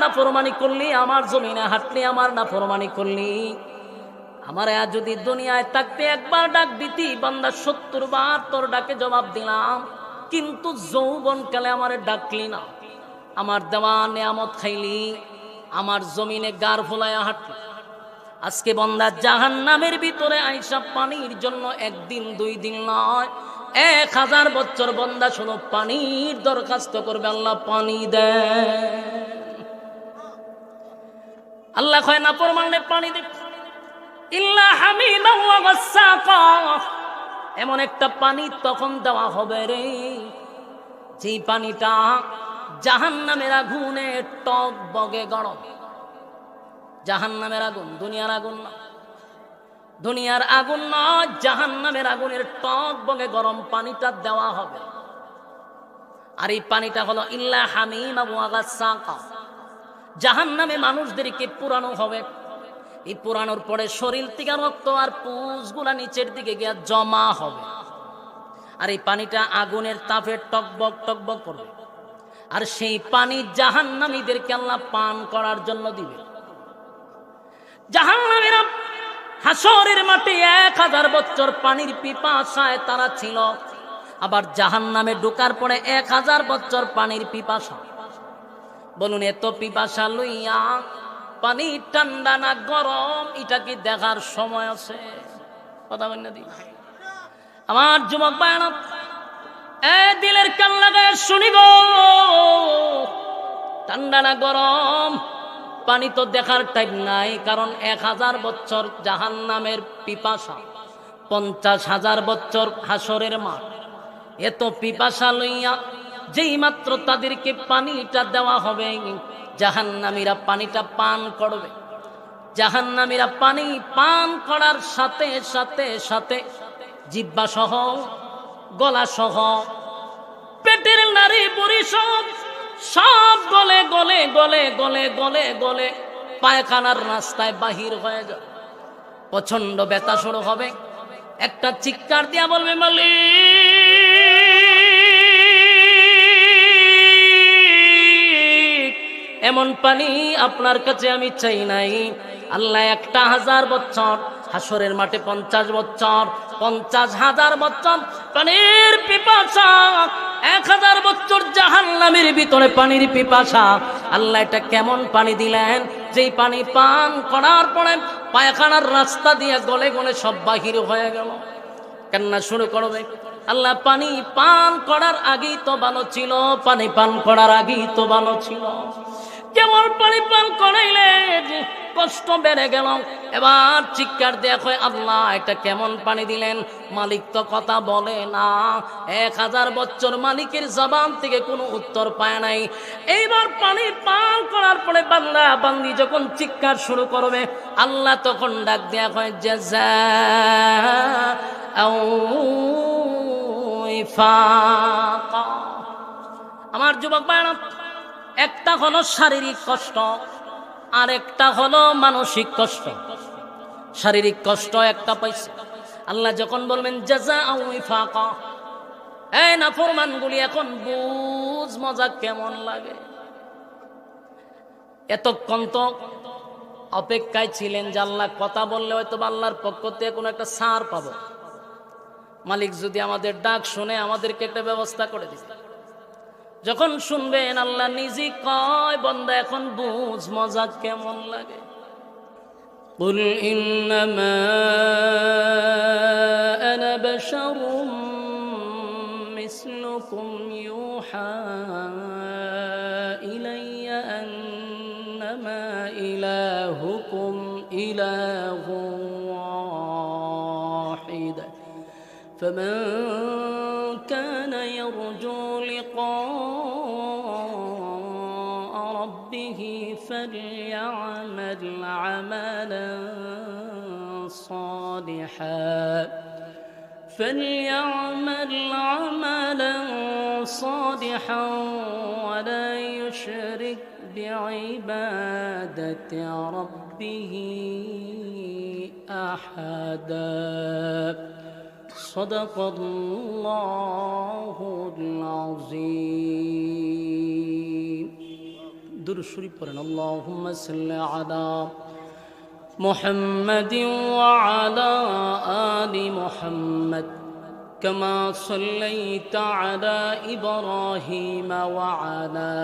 নাফরমানি করলি, আমার জমিনে হাঁটলি, আমার নাফরমানি করলি। আমার যদি দুনিয়ায় থাকতে একবার ডাক দিতি, বান্দা 70 বার তোর ডাকে জবাব দিলাম, কিন্তু যৌবনকালে আমারে ডাকলি না, আমার দেওয়া নিয়ামত খাইলি, আমার জমিনে গার ফুলাইয়া হাঁটলি। আজকে বান্দা জাহান্নামের ভিতরে আইসা পানির জন্য একদিন 2 দিন নয়, 1000 বছর বান্দা শুনো পানির দরখাস্ত করবে, আল্লাহ পানি দেন। আল্লাহ কয় না পরমানে পানি দে, ইল্লা হামিমা ওয়া গাসসাকা, এমন একটা পানি তখন দেওয়া হবে রে, যেই পানিটা জাহান্নামের আগুনে টক বগে গরম। জাহান্নামের আগুন, দুনিয়ার আগুন না, দুনিয়ার আগুন না, জাহান্নামের আগুনের টক বগে গরম পানিটা দেওয়া হবে। আর এই পানিটা হলো ইল্লা হামিমা ওয়া গাসসাকা। জাহান্নামে মানুষদেরকে পুরানো হবে, এই পুরানোর পরে শরীর থেকে রক্ত আর পুষগুলা নিচের দিকে গিয়া জমা হবে। আর এই পানিটা আগুনের তাপে টকবক টকবক করবে, আর সেই পানি জাহান্নামীদেরকে আল্লাহ পান করার জন্য দিবে। জাহান্নামীরা হাসরের মাঠে 1000 বছর পানির পিপাসায় তারা ছিল, আবার জাহান্নামে ঢোকার পরে 1000 বছর পানির পিপাসা। বলুন, এত পিপাসা লইয়া পানি ঠান্ডা না গরম, এটা কি দেখার সময় আছে? কথা বল না দি আমার যুবক ভাইরা, দিলের কান লাগায় শুনিব, ঠান্ডা না গরম পানি তো দেখার টাইম নাই, কারণ 1000 বছর জাহান্নামের পিপাসা, 50,000 বছর হাসরের মাঠ। এত পিপাসা লইয়া যেই মাত্র তাদেরকে পানিটা দেওয়া হবে, জাহান্নামীরা পানিটা পান করবে। জাহান্নামীরা পানি পান করার সাথে সাথে সাথে জিহ্বা সহ, গলা সহ, পেটের নাড়ি বুড়ি সব গলে গলে গলে গলে গলে গলে পায়খানার রাস্তায় বাহির হয়ে যাবে। প্রচন্ড ব্যথা শুরু হবে, একটা চিৎকার দিয়া বলবে, মালিক এমন পানি আপনার কাছে আমি চাই নাই। আল্লাহ 1000 বছর হাসরের মাঠে 50 বছর, 50,000 বছর পানির পিপাসা, 1000 বছর জাহান্নামের ভিতরে পানির পিপাসা। আল্লাহ এটা কেমন পানি দিলেন, যেই পানি পান করার পরে পায়খানার রাস্তা দিয়ে গলে গলে সব বাহির হয়ে গেল। কান্না শুরু করবে, আল্লাহ পানি পান করার আগেই তো ভালো ছিল, পানি পান করার আগেই তো ভালো ছিল, কেমন পানি পান করাইলে কষ্ট বেড়ে গেল। এবার চিৎকার দেখো, আল্লাহ এটা কেমন পানি দিলেন? মালিক তো কথা বলে না, 1000 বছর মালিকের জবান থেকে কোনো উত্তর পায় নাই। এইবার পানি পান করার পরে বান্দা বান্দি যখন চিৎকার শুরু করবে, আল্লাহ তখন ডাক দেয়া হয়, জাযাআও ওয়াফাকা। আমার যুবক ভাইরা, একটা হলো শারীরিক কষ্ট, আর একটা হলো মানসিক কষ্ট। শারীরিক কষ্ট একটা পাইছে, আল্লাহ যখন বলবেন জাযাআও ওয়াফাকা, এই নাফরমানগুলি এখন বুঝ মজা কেমন লাগে। এতক্ষণ তো অপেক্ষায় ছিলেন যে আল্লাহ কথা বললে হয়তো আল্লাহর পক্ষ থেকে কোনো একটা ছাড় পাবো, মালিক যদি আমাদের ডাক শুনে আমাদেরকে একটা ব্যবস্থা করে দিবে। যখন শুনবেন আল্লাহ নিজে কয়, বান্দা এখন বুঝ মজা কেমন লাগে। কুল ইন্নামা আনা বাশারুম মিসলুকুম ইউহা ইলাইয়া আন্নামা ইলাহুকুম ইলাহুন ওয়াহিদ ফামান কানা ইয়ারজু লিকাআ রাব্বিহি فليعمل عملا صالحا ولا يشرك بعبادة ربه أحدا صدق الله العظيم দুরূদ শরীফ পড়েন। আল্লাহুম্মা সাল্লি আলা মুহাম্মাদিন ওয়া আলা আলি মুহাম্মাদ কামা সাল্লাইতা আলা ইব্রাহিম ওয়া আলা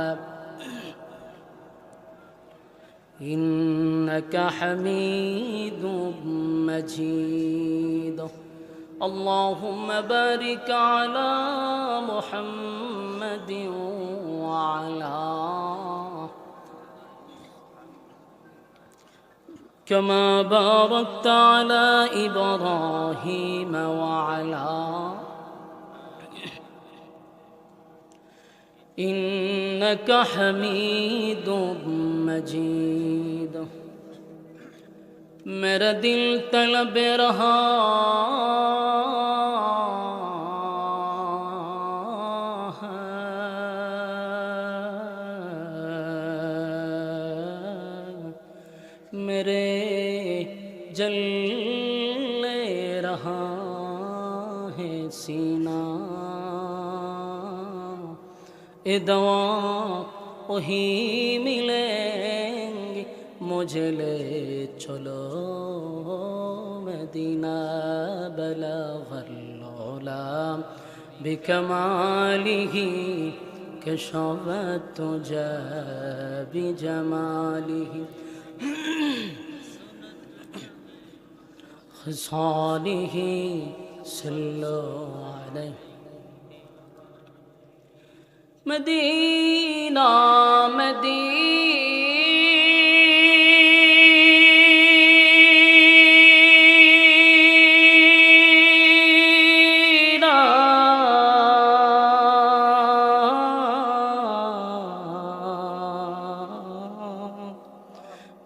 إنك حميد مجيد اللهم بارك على محمد وعلى كما باركت على إبراهيم وعلى إنك حميد مجيد मेरा दिल तलब रहा है मेरे जल रहा है सीना ए दवा वही मिलेंगे मुझे ले चलो मदीना बलगल बिकमालिही कशफत बिजमालिही खसालिही सल्लल्लाहु अलैहि मदीना मदीना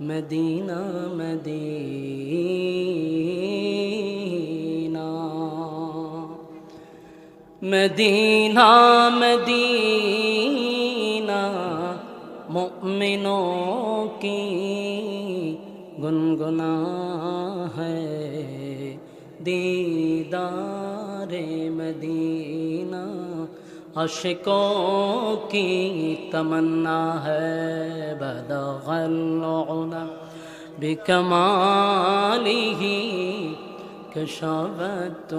मदीना मदीना मदीना मुमिनों की गुनगुना है दीदारे मदीना आशिकों की तमन्ना है बलगल उला बिकमालिही कशफत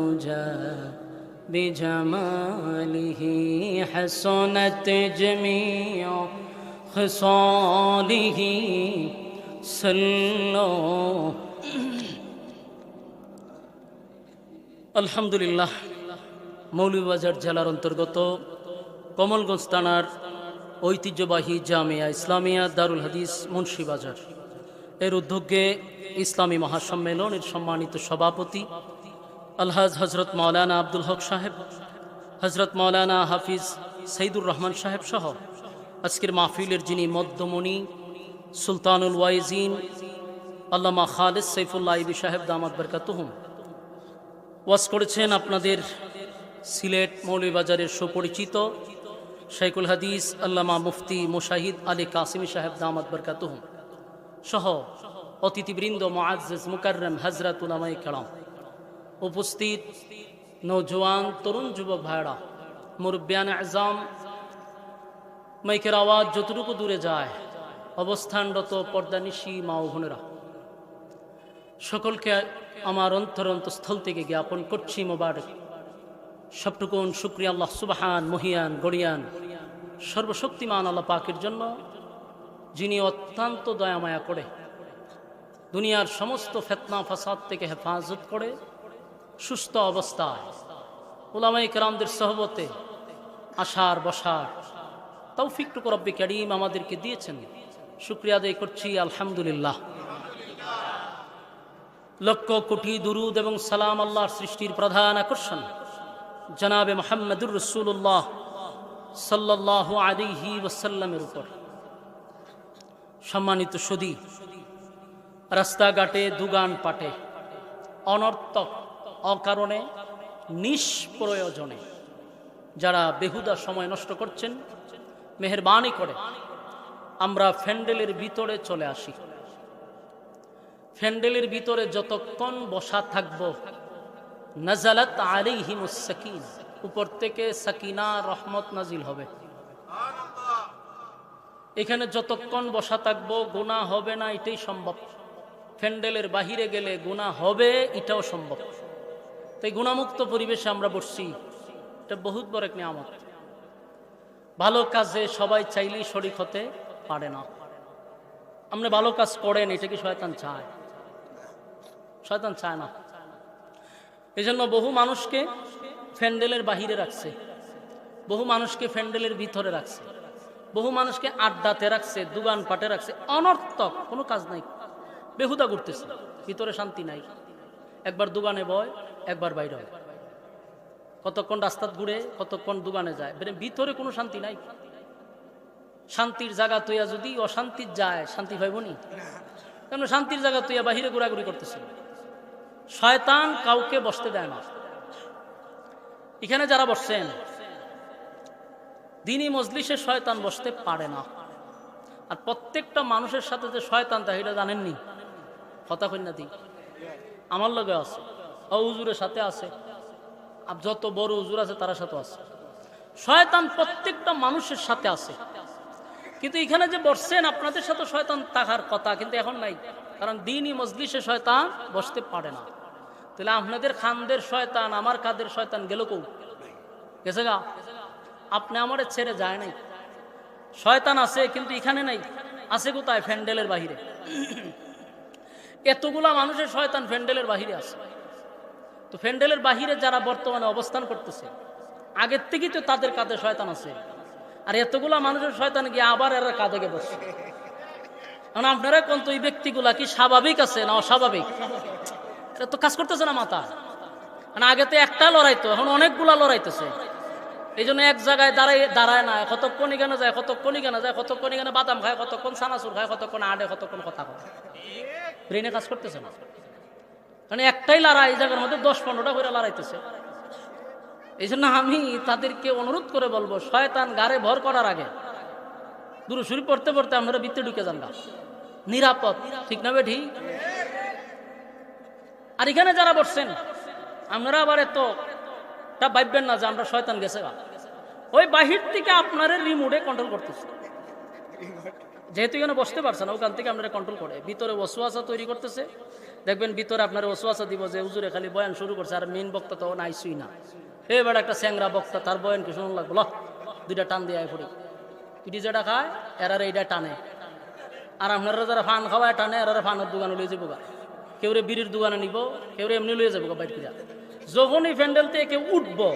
बिजमालिही हसनत जमीअ खसालिही सल्लो আলহামদুলিল্লাহ মৌলভীবাজার জেলার অন্তর্গত কমলগঞ্জ থানার ঐতিহ্যবাহী জামিয়া ইসলামিয়া দারুল হাদিস মুন্সিবাজার এর উদ্যোগে ইসলামী মহাসম্মেলনের সম্মানিত সভাপতি আলহাজ হজরত মৌলানা আব্দুল হক সাহেব, হজরত মৌলানা হাফিজ সঈদুর রহমান সাহেব সহ আজকের মাহফিলের যিনি মধ্যমণি সুলতানুল ওয়াইজিন আল্লামা খালেদ সৈফুল্লাহ আইবি সাহেব দামাত বরকাতুহুম ওয়াজ করেছেন আপনাদের সিলেট মৌলভীবাজারের সুপরিচিত শাইখুল হাদিস আল্লামা মুফতি মুশাহিদ আলী কাসিমি সাহেব দামাত বরকাতুহুম সহ অতিথিবৃন্দ মুআজ্জাজ মুকাররম হযরত উলামায়ে কেরাম, উপস্থিত নৌজওয়ান তরুণ যুবক ভাইরা, মুরব্বিয়ান আযম, মাইকের আওয়াজ যতটুকু দূরে যায় অবস্থানরত পর্দানিশী মা ও বোনেরা, সকলকে আমার অন্তরস্থল থেকে জ্ঞাপন করছি মোবারক সবটুকুন শুকরিয়া আল্লাহ সুবহান মহিয়ান গড়িয়ান সর্বশক্তিমান আল্লাহ পাকের জন্য, যিনি অত্যন্ত দয়ামায়া করে দুনিয়ার সমস্ত ফিতনা ফাসাদ থেকে হেফাজত করে সুস্থ অবস্থায় উলামায়ে কেরামদের সহবতে আসার বসার তৌফিকটুকু রব্বি কারীম আমাদেরকে দিয়েছেন। শুকরিয়া আদায় করছি আলহামদুলিল্লাহ। লক্ষ কোটি দুরুদ এবং সালাম আল্লাহর সৃষ্টির প্রধান আকর্ষণ জনাবে মুহাম্মদুর রাসূলুল্লাহ সাল্লাল্লাহু আলাইহি ওয়াসাল্লামের উপর। সম্মানিত সুধী, রাস্তাঘাটে দুগান পাটে অনর্থক অকারণে নিষ্প্রয়োজনে যারা বেহুদা সময় নষ্ট করছেন, মেহেরবানি করে আমরা প্যান্ডেলের ভিতরে চলে আসি। প্যান্ডেলের ভিতরে যতক্ষণ বসা থাকব, নাজালাত আলাইহিমুস সাকিনা, উপর থেকে সাকিনা রহমত নাজিল হবে। এখানে যতক্ষণ বসা থাকবো গুনাহ হবে না এটাই সম্ভব, প্যান্ডেলের বাহিরে গেলে গুনাহ হবে এটাও সম্ভব। তাই গুনাহমুক্ত পরিবেশে আমরা বসছি, এটা বহুত বড় এক নিয়ামত। ভালো কাজে সবাই চাইলেই শরীক হতে পারে না। আপনি ভালো কাজ করেন, এটা কি শয়তান চায়? শয়তান চায় না। এই জন্য বহু মানুষকে প্যান্ডেলের বাহিরে রাখছে, বহু মানুষকে প্যান্ডেলের ভিতরে রাখছে, বহু মানুষকে আড্ডাতে রাখছে, দোকানপাটে রাখছে, অনর্থক কোনো কাজ নাই, বেহুদা ঘুরতেছে, ভিতরে শান্তি নাই। একবার দোকানে বয়, একবার বাইরে হয়, কতক্ষণ রাস্তাত ঘুরে, কতক্ষণ দোকানে যায়, ভিতরে কোনো শান্তি নাই। শান্তির জায়গা তুইয়া যদি অশান্তির যায়, শান্তি পাইব নি? কেন শান্তির জায়গা তুইয়া বাহিরে ঘোরাঘুরি করতেছে। শয়তান কাউকে বসতে দেয় না। এখানে যারা বসছেন দ্বীনি মজলিসে শয়তান বসতে পারে না। আর প্রত্যেকটা মানুষের সাথে যে শয়তান তা এটা জানেননি? কথা কন্যা দি আমার লগে আছে, হুজুরের সাথে আছে, আর যত বড় হুজুর আছে তার সাথে আছে। শয়তান প্রত্যেকটা মানুষের সাথে আছে। কিন্তু এখানে যে বসছেন আপনাদের সাথে শয়তান থাকার কথা, কিন্তু এখন নাই, কারণ দ্বীনি মজলিসে শয়তান বসতে পারে না। তাহলে আপনাদের খানদের শয়তান, আমার কাদের শয়তান গেল কৌ? গেছে গা? আপনি আমারে ছেড়ে যায় নাই। শয়তান আছে কিন্তু এখানে নাই, আছে কোথায়? প্যান্ডেলের বাহিরে। এতগুলা মানুষের শয়তান প্যান্ডেলের বাহিরে আছে। তো প্যান্ডেলের বাহিরে যারা বর্তমানে অবস্থান করতেছে, আগের থেকেই তো তাদের কাঁধে শয়তান আছে। আর এতগুলা মানুষের শয়তান গিয়ে আবার এরা কাঁধে গিয়ে বসছে। কারণ আপনারা কোন তো এই ব্যক্তিগুলা কি স্বাভাবিক আছে না অস্বাভাবিক? এটা তো কাজ করতেছে না মাথা। মানে আগে তো একটা লড়াইতো, এখন অনেকগুলা লড়াইতেছে। এই জন্য এক জায়গায় দাঁড়ায় না, কতক্ষণ এখানে যায়, কতক্ষণ এখানে যায়, কতক্ষণ এখানে বাদাম খায়, কতক্ষণ সানাসুর খায়, কতক্ষণ আডে, কতক্ষণ কথা কয়। ব্রেনে কাজ করতেছে না, মানে একটাই লড়াই, এই জায়গার মধ্যে 10-15টা করে লড়াইতেছে। এই জন্য আমি তাদেরকে অনুরোধ করে বলবো, শয়তান গাড়ে ভর করার আগে দুরূদ শরীফ পড়তে পড়তে আপনারা ভিতরে ঢুকে যান না, নিরাপদ। ঠিক না বে ঠিক? আর এখানে যারা বসছেন আপনারা আবার এতটা ভাববেন না যে আমরা শয়তান গেছে, ওই বাহির থেকে আপনারা রিমোটে কন্ট্রোল করতেছে। যেহেতু এখানে বসতে পারছে না, ওখান থেকে আপনারা কন্ট্রোল করে ভিতরে ওয়াসওয়াসা তৈরি করতেছে। দেখবেন ভিতরে আপনারা ওয়াসওয়াসা দিব যে হুজুরে খালি বয়ান শুরু করছে, আর মেইন বক্তা তো নাইছুই না। এবার একটা স্যাংরা বক্তা, তার বয়ান কি শুনুন লাগলো, দুইটা টান দিয়ে পড়ি, পিটি যেটা খায় এরারে এইটা টানে। আর আপনারা যারা ফান খাওয়ায় টানে, এরারে ফানের দোকানে লয়ে যাবো, কেউ রে বিড়ির দোকানে নিব, কেউ রে এমনি লয়ে যাবো বাইর করে। যখনই প্যান্ডেল থেকে কেউ উঠবো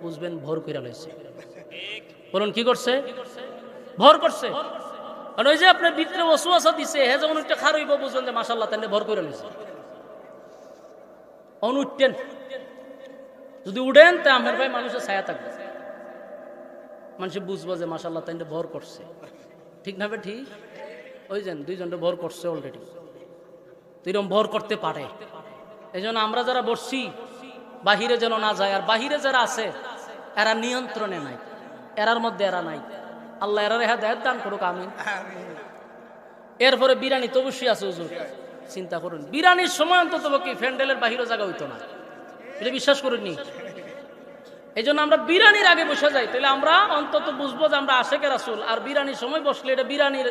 বুঝবেন ভর করে লইছে। বলুন কি করছে? ভর করছে। আর ওই যে আপনার ভিতরে ওয়াসওয়াসা দিছে, হে যখন একটা খার হইব বুঝবেন যে মাশাআল্লাহ তাহলে ভর করে লইছে। উঠতেন, যদি উঠেন তা আমার ভাই মানুষের ছায়া থাকবে, মানুষ বুঝবো যে মাশাআল্লাহ তাহলে ভর করছে। ঠিক না? ঠিক। ওই যে দুইজনটা ভর করছে অলরেডি, এরকম ভর করতে পারে। এই জন্য আমরা যারা বসছি বাহিরে যেন না যায়। আর বাহিরে যারা আছে এরা নিয়ন্ত্রণে নাই, এরার মধ্যে এরা নাই। আল্লাহ এরা হেদায়েত দান করুক, আমিন। এরপরে বিরানি তো অবশ্যই আছে হুজুর, চিন্তা করুন। বিরানির সময় অন্তত কি প্যান্ডেলের বাহিরে জায়গা হইতো না, এটা বিশ্বাস করুননি। এই জন্য আমরা বিরানির আগে বসে যাই, তাহলে আমরা অন্তত বুঝবো যে আমরা আশেকে রাসূল। আর বিরানির সময় বসলে এটা বিরানির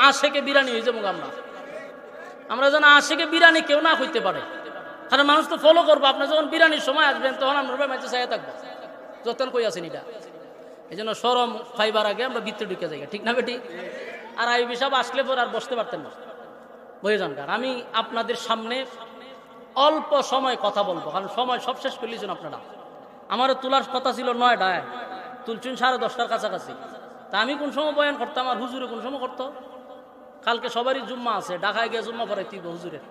আশেকে বিরানি হয়ে যাবো। আমরা যেন আশেকে বিরানি কেউ না হইতে পারে, কারণ মানুষ তো ফলো করবো। আপনার যখন বিরানির সময় আসবেন তখন আমরা ম্যাচে চাই থাকবো, যতন কই আছেন এটা। এই জন্য সরম ফাইবার আগে আমরা ভিতরে ঢুকে যাই। ঠিক না বেটি? আর এই বিষয় আসলে পর আর বসতে পারতেন না, বুঝে যান। আমি আপনাদের সামনে অল্প সময় কথা বলবো, কারণ সময় সব শেষ করে লিছেন আপনারা। আমারও তোলার কথা ছিল 9টায়, তুলছেন 10:30টার কাছাকাছি। তা আমি কোন সময় বয়ান করতাম, আর হুজুরে কোন সময় করতো? কালকে সবারই জুম্মা আছে, ঢাকায় গিয়ে জুম্মা পড়াই তুই হুজুরের।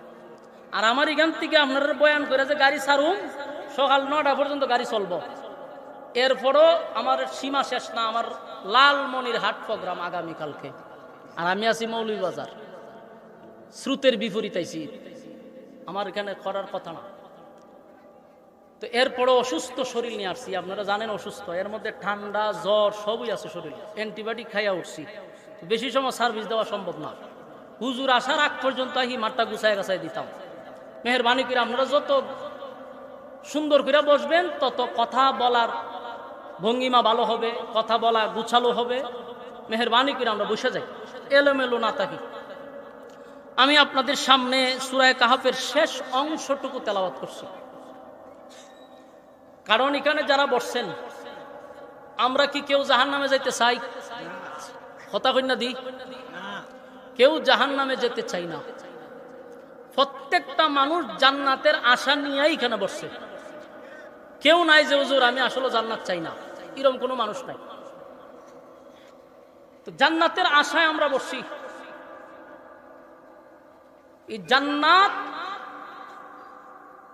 আর আমার এখান থেকে আপনারা বয়ান করে যে গাড়ি ছাড়ুম, সকাল 9টা পর্যন্ত গাড়ি চলবো। এরপরও আমার সীমা শেষ না, আমার লালমনিরহাট প্রোগ্রাম আগামীকালকে। আর আমি আছি মৌলভীবাজার, স্রোতের বিপরীত আইছি, আমার এখানে করার কথা না। তো এরপরও অসুস্থ শরীর নিয়ে আসছি, আপনারা জানেন অসুস্থ, এর মধ্যে ঠান্ডা জ্বর সবই আছে শরীরে, অ্যান্টিবায়োটিক খাইয়া উঠছি। বেশি সময় সার্ভিস দেওয়া সম্ভব না। হুজুর আসার আগ পর্যন্ত আহি মাঠটা গুছায় গাছাই দিতাম। মেহরবানি করে আপনারা যত সুন্দর করে বসবেন তত কথা বলার ভঙ্গিমা ভালো হবে, কথা বলা গুছালো হবে, মেহেরবানি করে আমরা বসে যাই, এলোমেলো না থাকি। আমি আপনাদের সামনে সূরা কাহাফের শেষ অংশটুকু তেলাওয়াত করছি, কারণ এখানে যারা বসছেন আমরা কি কেউ জাহান্নামে যাইতে চাই? কথা কইনা দি, কেউ জাহান্নামে যেতে চাই না। প্রত্যেকটা মানুষ জান্নাতের আশা নিয়েই এখানে বসছে। কেউ নাই যে হুজুর আমি আসলে জান্নাত চাই না, এরকম কোনো মানুষ নাই। তো জান্নাতের আশায় আমরা বসছি। এই জান্নাত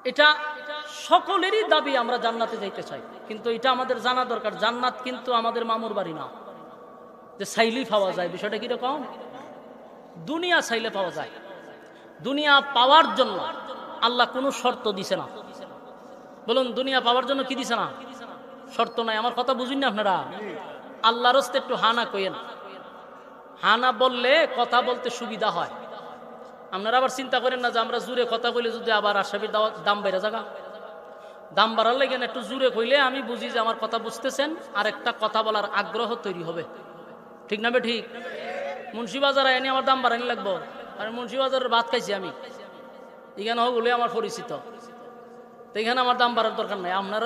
এটা সকলেরই দাবি, আমরা জান্নাতে যাইতে চাই, কিন্তু এটা আমাদের জানা দরকার জান্নাত কিন্তু আমাদের মামুর বাড়ি না যে চাইলেই পাওয়া যায়। বিষয়টা কিরকম? দুনিয়া চাইলে পাওয়া যায়। দুনিয়া পাওয়ার জন্য আল্লাহ কোনো শর্ত দিছে না। বলুন দুনিয়া পাওয়ার জন্য কি দিছে না? শর্ত নাই। আমার কথা বুঝুন না আপনারা? আল্লাহর রাস্তে একটু হানা কইেন। হানা বললে কথা বলতে সুবিধা হয়। আপনারা আবার চিন্তা করেন না যে আমরা জুড়ে কথা কইলে যদি আবার আসামির দাম বেড়ে যাগা। দাম বাড়ার লেগে একটু জুড়ে কইলে আমি বুঝি যে আমার কথা বুঝতেছেন, আর একটা কথা বলার আগ্রহ তৈরি হবে। ঠিক না বে ঠিক? মুন্সিবাজার এনে আমার দাম বাড়ানি লাগবো? আর মুন্সিবাজারের ভাত খাইছি আমি, এখানে হোক বলে আমার পরিচিত, তো এখানে আমার দাম বাড়ার দরকার নাই। আপনার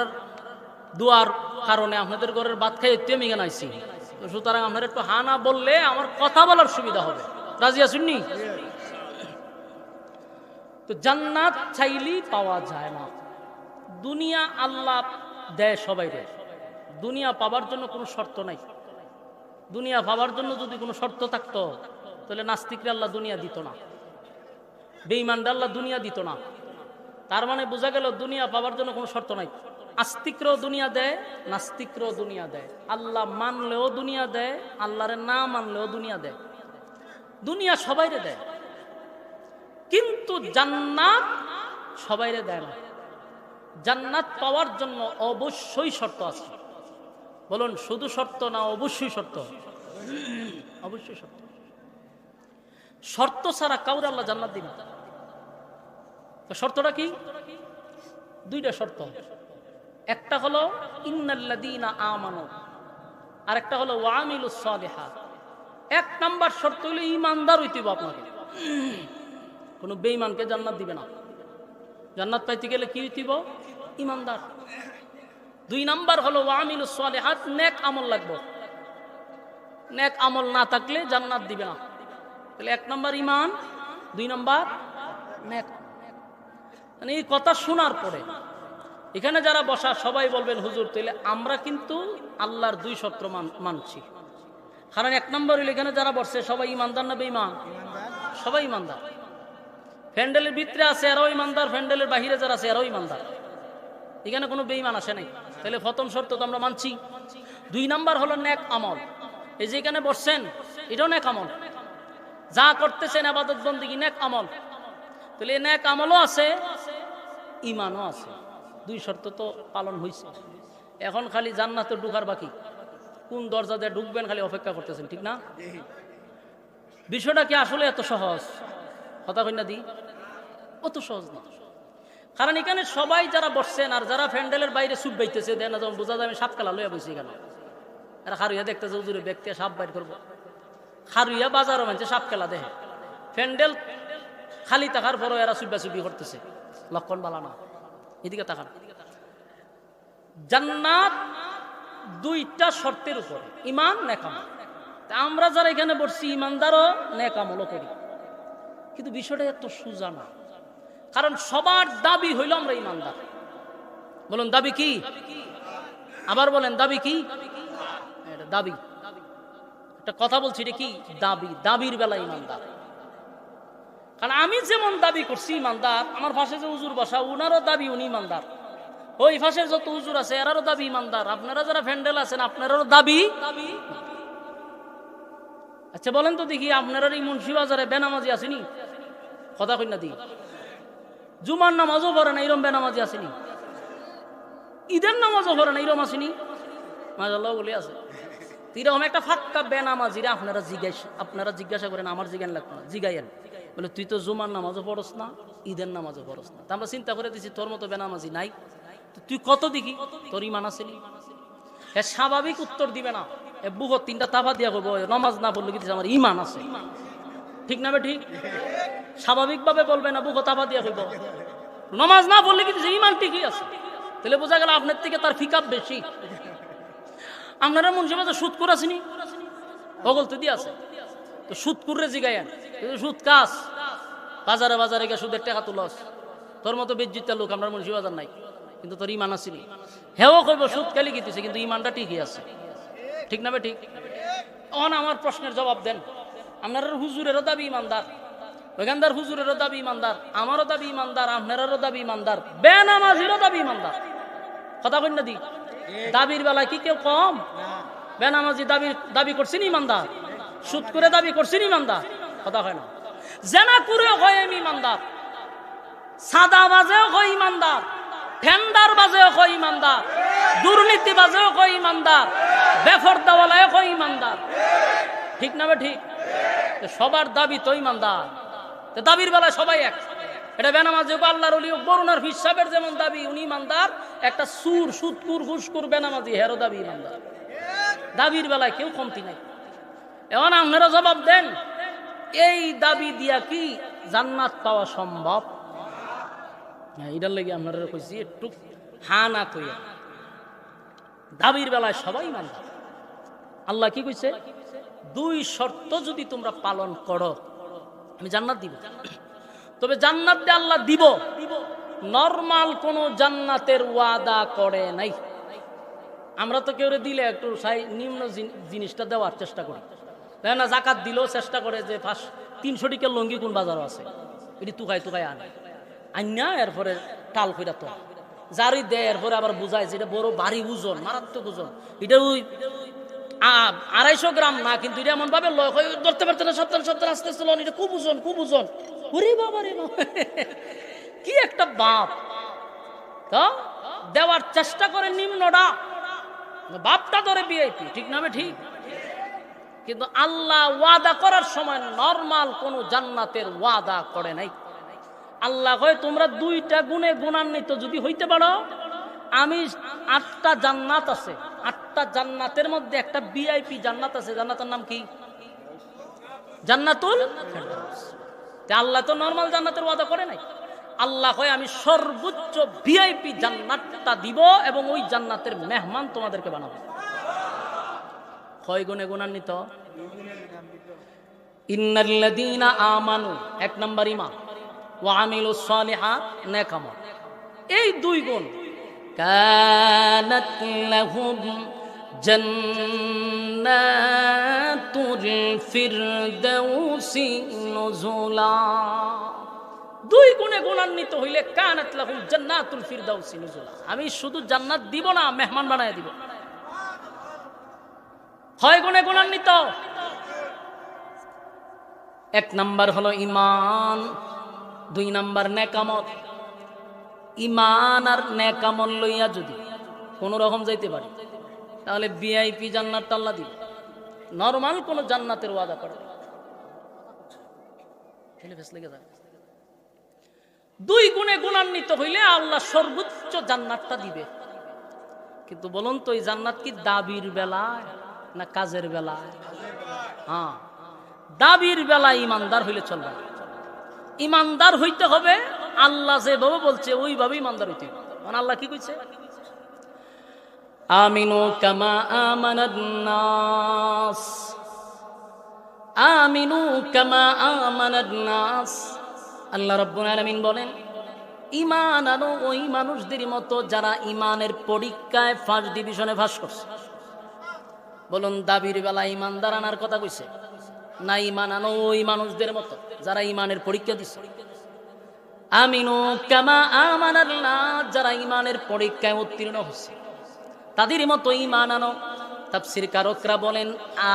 দুয়ার কারণে আপনাদের ঘরের ভাত খাই একটু আমি এখানে আইছি, তো সুতরাং আপনার একটু হানা বললে আমার কথা বলার সুবিধা হবে। রাজি আসুননি? তো জান্নাত চাইলেই পাওয়া যায় না। দুনিয়া আল্লাহ দেয় সবাই দেয়। দুনিয়া পাবার জন্য কোনো শর্ত নাই। দুনিয়া পাবার জন্য যদি কোনো শর্ত থাকতো তাহলে নাস্তিকরা আল্লাহ দুনিয়া দিত না, বেঈমানরা আল্লাহ দুনিয়া দিত না। তার মানে বোঝা গেল দুনিয়া পাবার জন্য কোনো শর্ত নাই। আস্তিকরাও দুনিয়া দেয়, নাস্তিকরাও দুনিয়া দেয়। আল্লাহ মানলেও দুনিয়া দেয়, আল্লাহরে না মানলেও দুনিয়া দেয়। দুনিয়া সবাইরে দেয়, কিন্তু জান্নাত সবাইরে দেয় না। জান্নাত পাওয়ার জন্য অবশ্যই শর্ত আছে। বলুন শুধু শর্ত না অবশ্যই শর্ত? অবশ্যই শর্ত। শর্ত ছাড়া কাউরে আল্লাহ জান্নাত দিবেন না। তো শর্তটা কি? দুইটা শর্ত। একটা হলো ইন্নাল্লাযীনা আমানু, আর একটা হলো ওয়া আমিলুস সালিহাত। এক নাম্বার শর্ত হলো ঈমানদার হইতে হবে আপনাকে। কোনো বেঈমানকে জান্নাত দিবে না। জান্নাত পাইতে গেলে কি হইতে হবে? ঈমানদার। দুই নাম্বার হলো ওয়া আমিলুস সালিহাত, নেক আমল লাগবে। নেক আমল না থাকলে জান্নাত দিবে না। তাহলে এক নাম্বার ঈমান, দুই নাম্বার নেক। মানে এই কথা শোনার পরে এখানে যারা বসা সবাই বলবেন হুজুর তাইলে আমরা কিন্তু আল্লাহর দুই শর্ত মানছি। কারণ এক নম্বর হইলে এখানে যারা বসছে সবাই ইমানদার না বেঈমান? সবাই ইমানদার। প্যান্ডেলের ভিতরে আছে এরাও ইমানদার, প্যান্ডেলের বাহিরে যারা আছে এরাও ইমানদার। এখানে কোনো বেঈমান আসে নাই। তাহলে প্রথম শর্ত তো আমরা মানছি। দুই নাম্বার হলো নেক আমল। এই যে এখানে বসছেন এটাও নেক আমল, যা করতেছেন ইবাদত বন্দেগী নেক আমল। তাহলে নেক আমলও আছে, ঈমানও আছে। দুই শর্ত তো পালন হয়েছে। এখন খালি জান্নাতে ঢুকার বাকি। কোন দরজা দিয়ে ঢুকবেন খালি অপেক্ষা করতেছেন, ঠিক না? বিষয়টা কি আসলে এত সহজ? কথা কই না দি? অত সহজ না। কারণ এখানে সবাই যারা বসছেন আর যারা প্যান্ডেলের বাইরে সুপ বাইতেছে দেন, যেমন বোঝা যায় আমি সাপকালা লইয়া বসি এখানে। আর খারুইয়া দেখতেছে হুজুরে ব্যক্তি সাপ বাইর করবো। খারুইয়া বাজারও মানছে সাপ খেলা দেখে। প্যান্ডেল খালি থাকার পরও এরা সুব্বা সুবি করতেছে, লক্ষণ বালা না। এদিকে তাকান। জান্নাত দুইটা শর্তের উপরে, ঈমান নেক আমল। আমরা যারা এখানে বসছি ঈমানদারও নেক আমলও করি, কিন্তু বিষয়টা এত সোজা না। কারণ সবার দাবি হইল আমরা ঈমানদার। বলুন দাবি কি? আবার বলেন দাবি কি? এটা দাবি। একটা কথা বলছি, এটা কি দাবি? দাবির বেলা ঈমানদার। কারণ আমি যেমন দাবি করছি ঈমানদার, আমার পাশে যে হুজুর বসা উনারও দাবি উনি ঈমানদার। ওই পাশের যত হুজুর আছে এরারও দাবি ঈমানদার। আপনারা যারা প্যান্ডেল আছেন আপনারাও দাবি। আচ্ছা বলেন তো দেখি, আপনারা এই মুন্সিবাজারে বেনামাজি আসেনি? কথা কই না দি? জুমার নামাজও পড়ে না এরম বেনামাজি আসেনি? ঈদের নামাজও পড়ে না এরম আসেনি? মাশাআল্লাহ বলে আছে। এরকম একটা ফাক্কা বেনামাজিরা আপনারা জিজ্ঞাসা করেন, আমার জিজ্ঞান লাগতো না, জিগাইয়েন। বলে তুই তো জুমার নামাজও পড়স না, ঈদের নামাজও পড়স না। তা আমরা চিন্তা করে দিচ্ছি তোর মতো বেনামাজি নাই, তুই কত দেখি তোর ঈমান আসেনি। হ্যাঁ স্বাভাবিক উত্তর দিবে না, বুহ তিনটা তাফা দিয়া করবো নমাজ না বললে কিন্তু আমার ইমান আছে, ঠিক না ঠিক? স্বাভাবিকভাবে বলবে না, বুহ তাফা দিয়া করবো নমাজ না বললে কিন্তু ইমান ঠিকই আছে। তাহলে বোঝা গেল আপনার থেকে তার ফিকাপ বেশি। আপনারা মুন্সিবাজার সুদ করে আসেনি, বগল তো দিয়ে আছে, তো সুদ করে জিগাইয়া সুদ কাজ বাজারে বাজারে গিয়ে সুদের টাকা তুলস, তোর মতো বেজ্জিতের লোক আমরা মুন্সিবাজার নাই, কিন্তু তোর ইমান আসেনি। হেও কইব সুদ খালি গিতেছে কিন্তু ইমানটা ঠিকই আছে, ঠিক না ঠিক? অন আমার প্রশ্নের জবাব দেন। আপনার হুজুরেরও দাবি ইমানদার, ওইখানদার হুজুরেরও দাবি ইমানদার, আমারও দাবি ইমানদার, আপনারও দাবি ইমানদার, বেনামাজিরও দাবি ইমানদার। কথা কই না দি? দাবির বেলায় কি কেউ কম? বেনামাজি দাবি করছেন ইমানদার, সুদ করে দাবি করছেন ইমানদার, কথা হয় না। জেনা করেও হয় আমি ইমানদার, সাদা বাজেও হয় ইমানদার, টেন্ডার বাজেও হয় ইমানদার, দুর্নীতি বাজেও হয় ইমানদার, বেফরদাওয়ালায় হয় ইমানদার, ঠিক না ঠিক? সবার দাবি তো ইমানদার, দাবির বেলায় সবাই এক। এটা বেনামাজি হোক আল্লাহর ওলি হোক, বরুণার হিসাবের যেমন দাবি উনি ইমানদার, একটা সুদকুর ঘুষকুর বেনামাজি হেরো দাবি ইমানদার। দাবির বেলায় কেউ কমতি নাই। এখন আপনারা জবাব দেন, এই দাবি দিয়া কি জান্নাত পাওয়া সম্ভব? এটার লেগে আপনারা কইছি একটু হা না কইয়া, দাবির বেলায় সবাই ইমানদার। আল্লাহ কি কইছে? দুই শর্ত যদি তোমরা পালন করো আমি জান্নাত দিব। তবে জান্নাত দিয়ে আল্লাহ দিব, নরমাল কোন জান্নাতের ওয়াদা করে নাই। আমরা তো কেউ দিলে একটু নিম্ন জিনিসটা দেওয়ার চেষ্টা করি, তাই না? জাকাত দিলেও চেষ্টা করে যে 300 টিকের লঙ্গি কোন বাজারও আছে, এটি তুকাই আনে আন্যা, এরপরে টাল কইরা তো যারই দেয়, এরপরে আবার বুঝায় যে এটা বড় ভারী ওজন, মারাত্মক ওজন, এটা ওই 250 গ্রাম না, কিন্তু এটা এমন ভাবে ধরতে পারতে না, 70 আস্তে আস্তে লন, এটা খুব ওজন। ওরে বাবা রে বাবা, কি একটা বাপ! তো দেওয়ার চেষ্টা করে নিম্নটা, বাপটা ধরে ভিআইপি, ঠিক না ঠিক? কিন্তু আল্লাহ ওয়াদা করার সময় নরমাল কোন জান্নাতের ওয়াদা করে নাই। আল্লাহ কয় তোমরা 2টা গুণে গুণান্বিত যদি হইতে পারো, আমি 8টা জান্নাত আছে, 8টা জান্নাতের মধ্যে একটা ভিআইপি জান্নাত আছে, জান্নাতের নাম কি? জান্নাতুল ফেরদাউস। আল্লাহ তো নরমাল জান্নাতের ওয়াদা করে নাই। আল্লাহ কয় আমি সর্বোচ্চ ভিআইপি জান্নাতটা দিব এবং ওই জান্নাতের মেহমান তোমাদেরকে বানাবো। কয় গুণে গুণান্বিত? ইন্নাল্লাযীনা আমানু, 1 নাম্বার ঈমান, ওয়া আমিলুস সালিহাত, নেক আমল, এই 2 গুণ। কানাত লাহুম জান্নাতুল ফিরদাউসি নুজুলা। 2 গুণে গুণান্বিত হইলে কানাত লাহুম জান্নাতুল ফিরদাউসি নুজুলা, আমি শুধু জান্নাত দিব না, মেহমান বানায় দিব। 6 গুণে গুণান্বিত। 1 নাম্বার হলো ঈমান, 2 নাম্বার নেক আমল। ঈমান আর নেক আমল লইয়া যদি কোন রকম যাইতে পারে, তাহলে ভিআইপি জান্নাত আল্লাহ দিবে, নরমাল কোন জান্নাতের ওয়াদা করে। 2 গুণে গুণান্বিত হইলে আল্লাহ সর্বোচ্চ জান্নাতটা দিবে। কিন্তু বলুন তো এই জান্নাত কি দাবির বেলায় না কাজের বেলায়? হ্যাঁ, দাবির বেলায় ইমানদার হইলে চলবে না। ইমানদার হইতে হবে, আল্লাহ যেভাবে বলছে ওইভাবে ইমানদার হইতে হবে। মানে আল্লাহ কি কইছে? আমিনু কামা আমানান নাস, আমিনু কামা আমানান নাস। আল্লাহ রাব্বুল আলামিন বলেন ঈমান আনো ওই মানুষদের মতো যারা ঈমানের পরীক্ষায় ফার্স্ট ডিভিশনে পাস করছে। বলুন দাবির বেলা ঈমানদার আনার কথা কইছে না ঈমান আনো ওই মানুষদের মতো যারা ঈমানের পরীক্ষা দিছে? আমিনু কামা আমানান নাস, যারা ঈমানের পরীক্ষায় উত্তীর্ণ হয়েছে তাদের মতো ঈমান আনো। তাফসীর কারকরা বলেন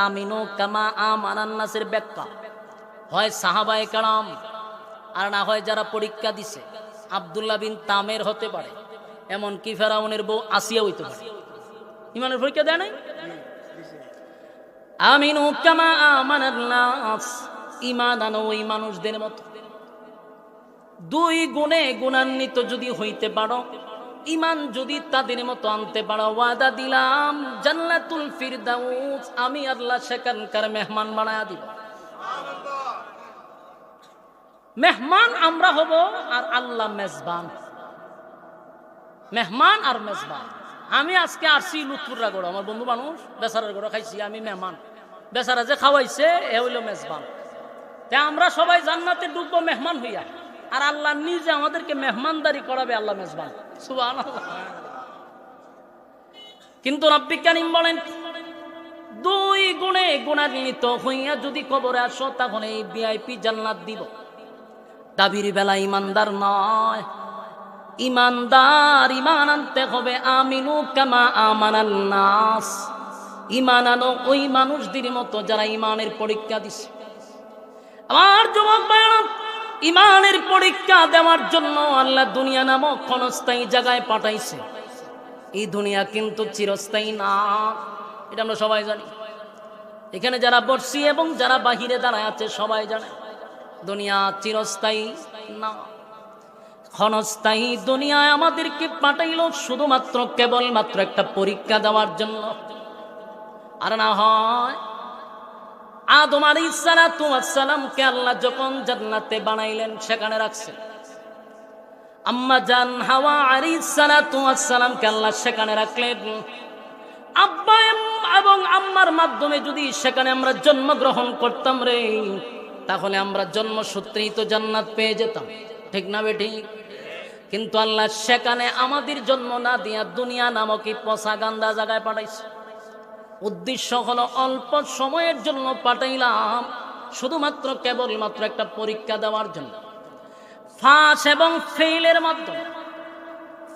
আমিনু কামা আমানান নাসের ব্যাখ্যা হয় সাহাবায়ে কেরাম, আর না হয় যারা পরীক্ষা দিছে। আব্দুল্লাহ বিন তামের হতে পারে, এমনকি ফেরাউনের বউ আসিয়া হইতে পারে, ঈমানের পরীক্ষা দেয় নাই। আমিনু কামা আমানান নাস, ঈমান আনো ওই মানুষদের মতো। 2 গুণে গুণান্বিত যদি হইতে পারো, ইমান যদি তাদের মতো আনতে পারো, ওয়াদা দিলাম জান্নাতুল ফিরদাউস আমি আল্লাহ সেখানকার মেহমান বানায়া দিব। মেহমান আমরা হব আর আল্লাহ মেজবান। মেহমান আর মেজবান। আমি আজকে আসছি লুৎফুররা গড়, আমার বন্ধু মানুষ বেচারার গড় খাইছি, আমি মেহমান। বেচারা যে খাওয়াইছে এ হইল মেজবান। তাই আমরা সবাই জান্নাতে ঢুকবো মেহমান হইয়া, আর আল্লাহ নিজে আমাদেরকে মেহমানদারি করাবে, আল্লাহ মেজবান। সুবহানাল্লাহ। কিন্তু রব্বুল কারীম বলেন দুই গুণে গুণান্বিত হইয়া যদি কবরে আসো তখন এই ভিআইপি জান্নাত দিব। দাবির বেলা ইমানদার নয়, ইমানদার ইমান আনতে হবে। আমিনু কামা আমানান নাস, ইমান আনো ওই মানুষদের মতো যারা ইমানের পরীক্ষা দিছে। আমার যুবক ভাইরা, ইমানের পরীক্ষা দেওয়ার জন্য আল্লাহ দুনিয়া নামক ক্ষণস্থায়ী জায়গায় পাঠাইছে। এই দুনিয়া কিন্তু চিরস্থায়ী না, এটা আমরা সবাই জানি। এখানে যারা বসছি এবং যারা বাহিরে দাঁড়ায় আছে সবাই জানে দুনিয়া চিরস্থায়ী না, ক্ষণস্থায়ী। দুনিয়ায় আমাদেরকে পাঠাইল শুধুমাত্র কেবলমাত্র একটা পরীক্ষা দেওয়ার জন্য। আর না হয় আদম আলাইহিস সালাতু ওয়াস সালামকে আল্লাহ যখন জান্নাতে বানাইলেন সেখানে রাখছেন। আম্মা জান হাওয়া আলাইহিস সালাতু ওয়াস সালামকে আল্লাহ সেখানে রাখলেন। আব্বা এবং আম্মার মাধ্যমে যদি সেখানে আমরা জন্মগ্রহণ করতাম রে, তাহলে আমরা জন্মসূত্রেই তো জান্নাত পেয়ে যেতাম, ঠিক না বেঠিক? কিন্তু আল্লাহ সেখানে আমাদের জন্ম না দিয়া দুনিয়া নামক এই পচা গান্দা জায়গায় পাঠাইছে। উদ্দেশ্য হলো অল্প সময়ের জন্য পাঠাইলাম, শুধুমাত্র কেবলমাত্র একটা পরীক্ষা দেওয়ার জন্য। ফাঁস এবং ফেইলের মাধ্যমে,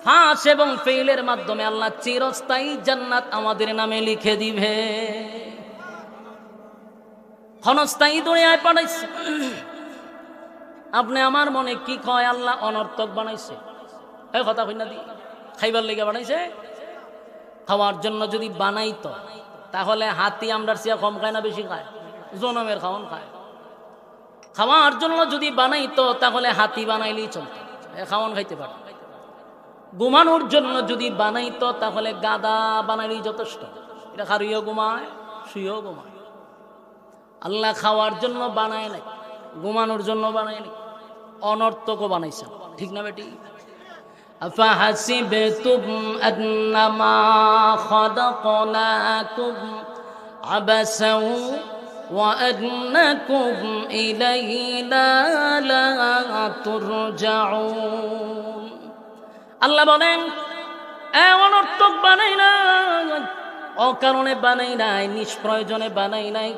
ফাঁস এবং ফেইলের মাধ্যমে আল্লাহ চিরস্থায়ী জান্নাত আমাদের নামে লিখে দিবে। ক্ষণস্থায়ী দুনিয়ায় পাঠাইছে। আপনি আমার মনে কি কয় আল্লাহ অনর্থক বানাইছে? এই কথা কই না দি, খাইবার লেগে বানাইছে? খাওয়ার জন্য যদি বানাইতো তাহলে হাতি আমরার চেয়ে কম খায় না বেশি খায়? জনমের খাওয়ান খায়। খাওয়ার জন্য যদি বানাইতো তাহলে হাতি বানাইলেই চলতো, খাওয়ান খাইতে পারে। ঘুমানোর জন্য যদি বানাইতো তাহলে গাদা বানাইলেই যথেষ্ট। এটা খারুইও ঘুমায়, শুয়েও ঘুমায়। আল্লাহ খাওয়ার জন্য বানায় নাই, ঘুমানোর জন্য বানায় নাই, অনর্থকও বানাইছে, ঠিক না বেটি? أفحسبتم أنما خلقناكم عبثا وأنكم إلينا لا ترجعون। আল্লাহ বলেন অনর্থক বানাই নাই, অকারণে বানাই নাই, নিষ্প্রয়োজনে বানাই নাই,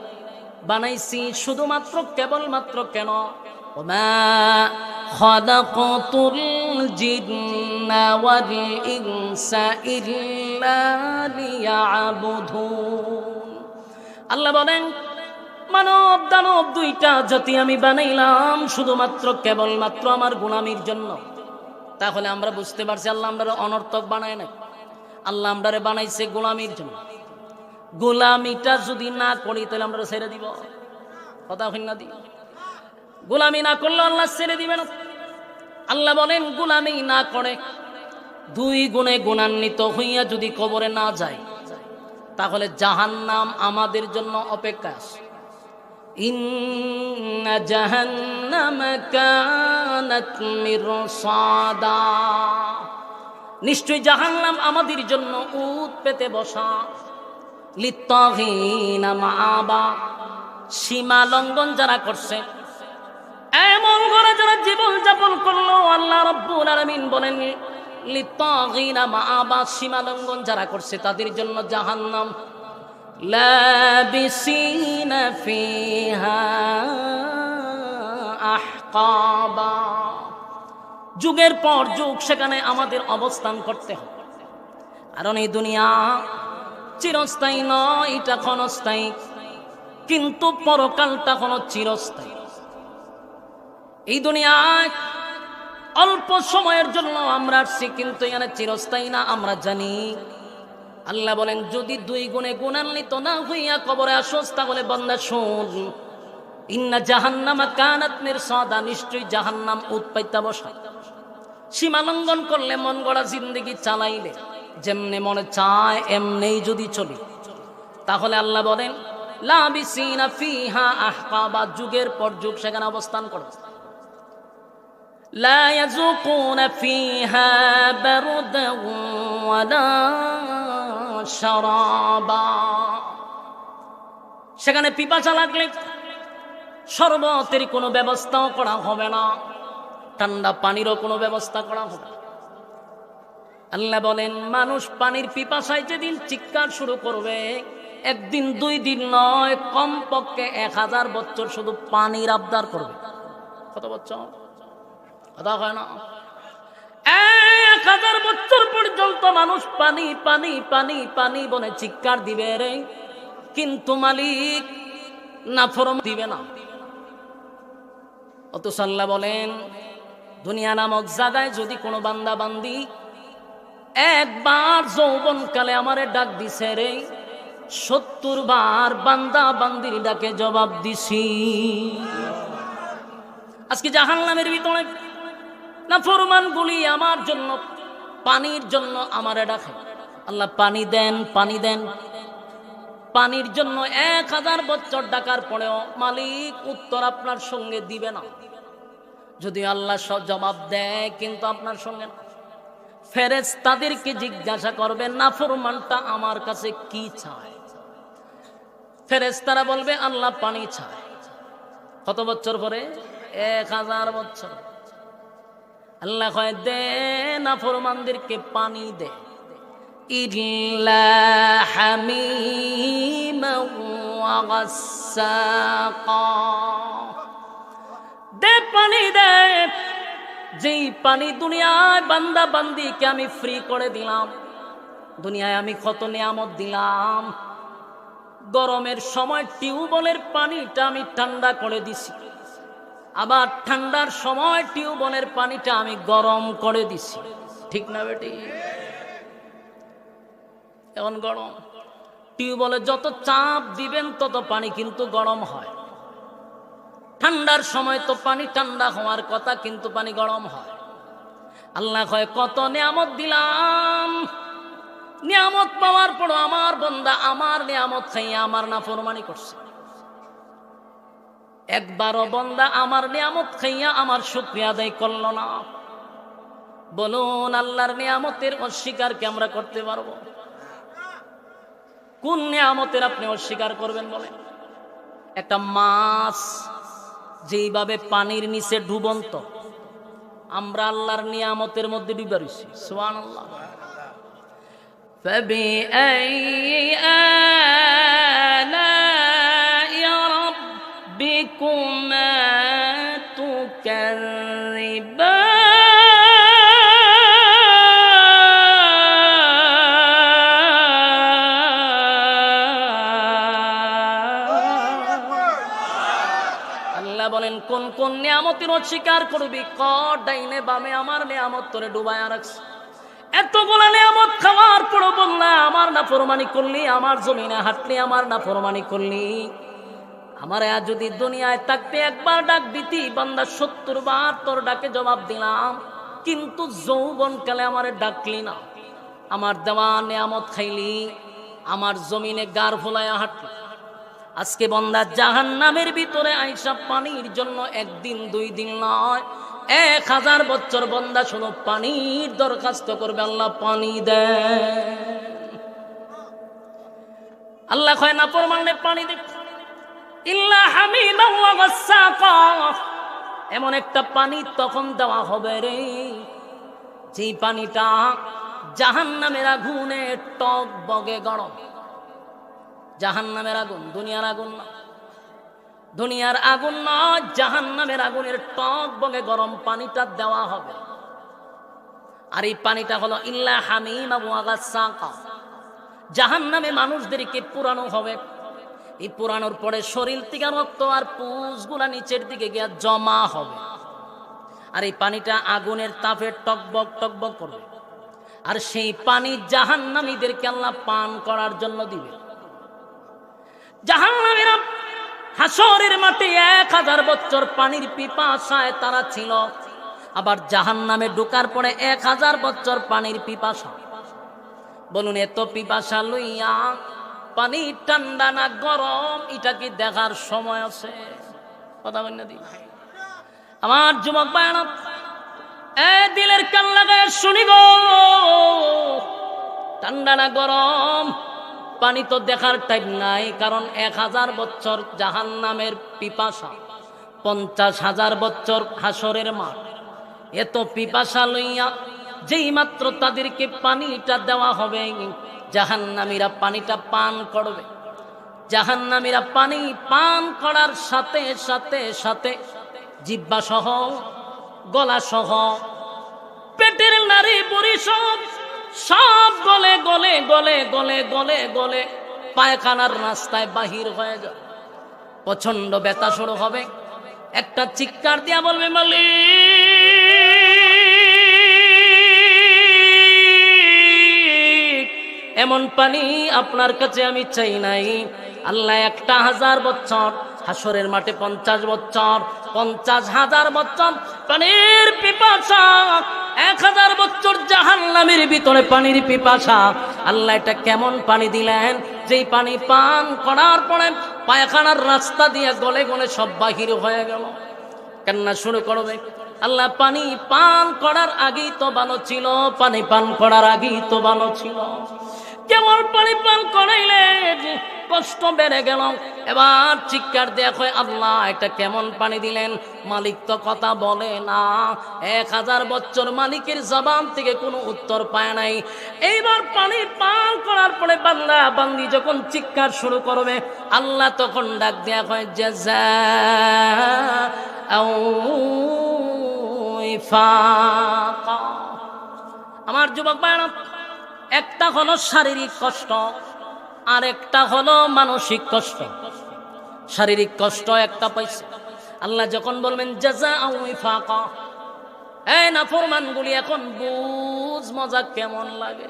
বানাইছি শুধুমাত্র কেবলমাত্র কেন وما خلقت الجن والإنس إلا ليعبدون। আল্লাহ বলেন মানব দানব দুইটা জাতি আমি বানাইলাম শুধুমাত্র কেবলমাত্র আমার গোলামির জন্য। তাহলে আমরা বুঝতে পারছি আল্লাহ আমরারে অনর্থক বানায় নাই, আল্লাহ আমরারে বানাইছে গোলামির জন্য। গোলামিটা যদি না করি তাহলে আমরা ছেড়ে দিব, কথা হই না দি। গোলামি না করলে আল্লাহ ছেড়ে দিবেন। আল্লাহ বলেন গোলামি না করে দুই গুণে গুণান্বিত হইয়া যদি কবরে না যায় তাহলে জাহান্নাম আমাদের জন্য অপেক্ষা আছে। ইন্না জাহান্নামা কানাত মিরসাদা, নিশ্চয় জাহান্নাম আমাদের জন্য উত পেতে বসা। লিত্তাগিনা মাআবা, সীমা লঙ্ঘন যারা করছে, এমন করে যারা জীবন যাপন করলো, আল্লাহ রাব্বুল আলামিন বলেন লিত্তাগিনা মাআবা, সীমা লঙ্ঘন যারা করছে তাদের জন্য জাহান্নাম। লাবিসিনা ফিহা আহকাবা, যুগের পর যুগ সেখানে আমাদের অবস্থান করতে হবে। কারণ এই দুনিয়া চিরস্থায়ী নয়, এটা ক্ষণস্থায়ী। কিন্তু পরকালটা হলো চিরস্থায়ী। এই দুনিয়ায় অল্প সময়ের জন্য আমরা আসছি, কিন্তু এখানে চিরস্থায়ী না আমরা জানি। আল্লাহ বলেন যদি দুই গুণে গুণান্বিত না হইয়া কবরে আসোস তাহলে বান্দা শোন, ইন্না জাহান্নামা কানাত মিরসাদা, নিশ্চয়ই জাহান্নাম উৎপাইতা বসা। সীমা লঙ্ঘন করলে, মন গড়া জিন্দেগি চালাইলে, যেমনে মনে চায় এমনেই যদি চলি, তাহলে আল্লাহ বলেন লাবিসিনা ফিহা আহকাবা, যুগের পর যুগ সেখানে অবস্থান করবে। লা ইয়াযুকুনা ফিহা বারদান ওয়ালা শারাবা, সেখানে পিপাসা লাগলে শরবতের কোনো ব্যবস্থাও করা হবে না, ঠান্ডা পানিরও কোনো ব্যবস্থা করা হবে না। আল্লাহ বলেন মানুষ পানির পিপাসায় যেদিন চিৎকার শুরু করবে, একদিন 2 দিন নয়, কমপক্ষে 1000 বছর শুধু পানির আবদার করবে। কত বছর? কথা হয় না? 1000 বছর পর্যন্ত মানুষ পানি পানি পানি পানি বলে চিৎকার দিবে রে, কিন্তু মালিক নাফরমান দিবে না। অথচ আল্লাহ বলেন দুনিয়া নামক জায়গায় যদি কোনো বান্দা বান্দি একবার যৌবনকালে আমারে ডাক দিছে রে, 70 বার বান্দা বান্দির ডাকে জবাব দিছি। আজকে জাহান্নামের ভিতরে নাফরমান গুলি আমার জন্য, পানির জন্য আমারে ডাকে, আল্লাহ পানি দেন পানি দেন। পানির জন্য 1000 বছর ডাকার পরেও মালিক উত্তর আপনার সঙ্গে দিবে না। যদি আল্লাহ সব জবাব দেয় কিন্তু আপনার সঙ্গে না, ফেরেশতাদেরকে জিজ্ঞাসা করবে নাফরমানটা আমার কাছে কি চায়। ফেরেশতারা বলবে আল্লাহ পানি চায়। কত বছর পরে? 1000 বছর। আল্লাহ কয় দে নাফরমানদেরকে পানি দে, ইল্লা হামিমা ওয়া গাসসাকা, দে পানি দে, যেই পানি দুনিয়ায় বান্দা বান্দিকে আমি ফ্রি করে দিলাম। দুনিয়ায় আমি কত নিয়ামত দিলাম, গরমের সময় টিউবওয়েলের পানিটা আমি ঠান্ডা করে দিছি, আবার ঠান্ডার সময় টিউবওয়েলের পানিটা আমি গরম করে দিছি। ঠিক না বেটি? এখন গরম, টিউবওয়েলে যত চাপ দিবেন তত পানি কিন্তু গরম হয়। ঠান্ডার সময় তো পানি ঠান্ডা হওয়ার কথা, কিন্তু পানি গরম হয়। আল্লাহ কয় কত নিয়ামত দিলাম, নিয়ামত পাওয়ার পর আমার বান্দা আমার নিয়ামত খাইয়া আমার নাফরমানি করছে। একবারও বান্দা আমার নিয়ামত খাইয়া আমার শুকরিয়া আদায় করল না। বলুন আল্লাহর নিয়ামতের অস্বীকার কি আমরা করতে পারবো? কোন নিয়ামতের আপনি অস্বীকার করবেন বলেন? একটা মাছ যেইভাবে পানির নিচে ডুবন্ত, আমরা আল্লাহর নিয়ামতের মধ্যে ডুবে রয়েছি। সুবহানাল্লাহ। فبأي آلاء ربكما تكذبان বলেন কোন কোন নিয়ামতের অস্বীকার করবি? ডাইনে বামে আমার নিয়ামত তোরে ডুবায়া রাখছে। এতগুলা নিয়ামত খাওয়ার পর বললা আমার নাফরমানি করলি, আমার জমিনে হাঁটলি আমার নাফরমানি করলি। আমার যদি দুনিয়ায় থাকতে একবার ডাক দিতি, বান্দা 70 বার তোর ডাকে জবাব দিলাম, কিন্তু যৌবনকালে আমারে ডাকলি না, আমার দেওয়া নিয়ামত খাইলি, আমার জমিনে গার ফোলায়া হাঁটলি। আজকে বান্দা জাহান্নামের ভিতরে আইসা পানির জন্য 1 দিন 2 দিন নয়, 1000 বছর বান্দা শুনো পানির দরখাস্ত করবে, আল্লাহ পানি দেন। আল্লাহ কয় না ফরমানে পানি দে, ইল্লা হামিমা ওয়া গাসসাকা, এমন একটা পানি তখন দেওয়া হবে রে, যেই পানিটা জাহান্নামের আগুনে টক বগে গরম। জাহান্নামের আগুন, দুনিয়ার আগুন না, দুনিয়ার আগুন না, জাহান্নামের আগুনের টক বগে গরম পানিটা দেওয়া হবে। আর এই পানিটা হলো ইল্লা হামিমা ওয়া গাসসাকা। জাহান্নামে মানুষদেরকে পুরানো হবে, এই পুরানোর পরে শরীর থেকে রক্ত আর পুঁজগুলা নিচের দিকে গিয়ে জমা হবে। আর এই পানিটা আগুনের তাপে টকবক টকবক করবে। আর সেই পানি জাহান্নামীদেরকে আল্লাহ পান করার জন্য দিবে। জাহান্নামীরা হাসরের মাঠে 1000 বছর পানির পিপাসায় তারা ছিল, আবার জাহান্নামে ঢোকার পরে 1000 বছর পানির পিপাসা। বলুন এত পিপাসা লইয়া পানি ঠান্ডা না গরম এটা কি দেখার সময় আছে? কথা বল না দি আমার যুবক ভাইরা, এ দিলের কান লাগায় শুনি গো, ঠান্ডা না গরম পানি তো দেখার টাইম নাই, কারণ 1000 বছর জাহান্নামের পিপাসা, 50,000 বছর হাসরের মাঠ। এত পিপাসা লইয়া যেই মাত্র তাদেরকে পানিটা দেওয়া হবে, জাহান্নামীরা পানিটা পান করবে। জাহান্নামীরা পানি পান করার সাথে সাথে সাথে জিহ্বা সহ, গলা সহ, পেটের নারী বুড়ি সব গলে গলে গলে গলে গলে গলে পায়খানার রাস্তায় বাহির হয়ে যায়। প্রচন্ড ব্যথা শুরু হবে। একটা চিৎকার দিয়া বলবে, মালিক এমন পানি আপনার কাছে আমি চাই নাই। আল্লাহ 1000 বছর হাসরের মাঠে 50 বছর, 50,000 বছর পানির পিপাসা, 1000 বছর জাহান্নামের ভিতরে পানির পিপাসা। আল্লাহ এটা কেমন পানি দিলেন, যেই পানি পান করার পরে পায়খানার রাস্তা দিয়ে গলে গলে সব বাহির হয়ে গেল। কান্না শুরু করবে। আল্লাহ পানি পান করার আগেই তো ভালো ছিল, পানি পান করার আগেই তো ভালো ছিল, কেবল পানি পান করাইলে কষ্ট বেড়ে গেল। এবার চিৎকার দেখো, আল্লাহ এটা কেমন পানি দিলেন? মালিক তো কথা বলে না। 1000 বছর মালিকের জবান থেকে কোনো উত্তর পায় নাই। এইবার পানি পান করার পরে বান্দা বান্দি যখন চিৎকার শুরু করবে, আল্লাহ তখন ডাক দেয়া হয়, জাযাআও উইফাকা। আমার যুবক ভাইরা, একটা হলো শারীরিক কষ্ট, আর একটা হলো মানসিক কষ্ট। শারীরিক কষ্ট একটা পাইছে, আল্লাহ যখন বলবেন জাযাআও উইফাকা, এই নাফরমানগুলি এখন বুঝ মজা কেমন লাগে।